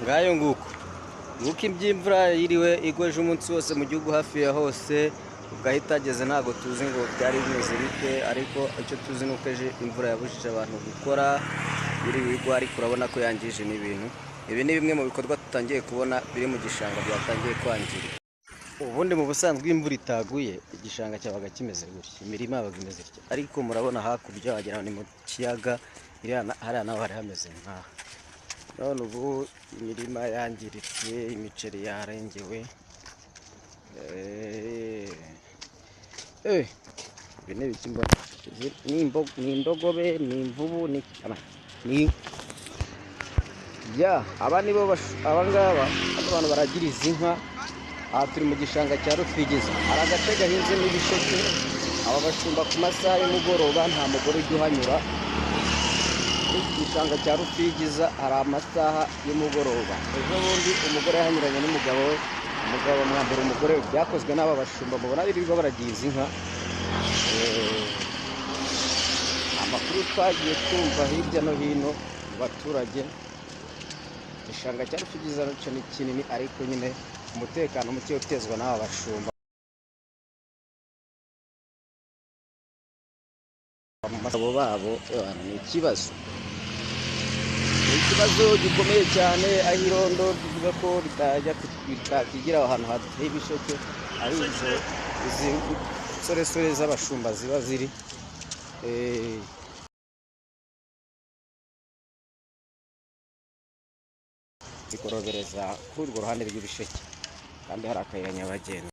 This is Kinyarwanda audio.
ngayo nguko iby'imvura yiriwe igweje umunsi wose mu gihugu hafi ya hose, ugahita ageze ntabwo tuzi ngo byari bimeze bite, ariko icyo tuzi ni uko ejo imvura yabujije abantu gukora yiriwe igwa, ariko urabona ko yangije n'ibintu. Ibi ni bimwe mu bikorwa tutangiye kubona biri mu gishanga byatangiye kwangirika. Ubundi mu busanzwe imvura itaguye igishanga cyabaga kimeze gutya, imirima yabaga imeze gutya, ariko murabona hakurya wagira ngo ni mu kiyaga, hariya naho hari hameze nk'aha. None ubu imirima yangiritse, imiceri yarengewe. Ibi ni ibiki mbona? Ni indogobe, ni imvubu, aba nibo abangaba abantu baragira izi nka. Aha turi mu gishanga cya Rufigiza, hari agace gahinzemo ibisheke. Aba bashumba ku masaha y'umugoroba nta mugore ujya uhanyura. Igishanga cya Rufigiza hari amasaha y'umugoroba. Ejo bundi umugore yahanyuranye n'umugabo we, umugabo mwambura umugore we. Byakozwe n'aba bashumba mubona birirwa baragiye izi nka. Amakuru twagiye twumva hirya no hino mu baturage, igishanga cya Rufigiza nacyo ni kinini, ariko nyine umutekano muke utezwa n'aba bashumba. Amasabo babo ni ikibazo gikomeye cyane, aho irondo rivuga ko ritakigira ahantu hateye ibisheke, aho izi soresore z'abashumba ziba ziri. Zikorobereza kuri urwo ruhande rw'ibisheke, kandi hari akayira nyabagendwa.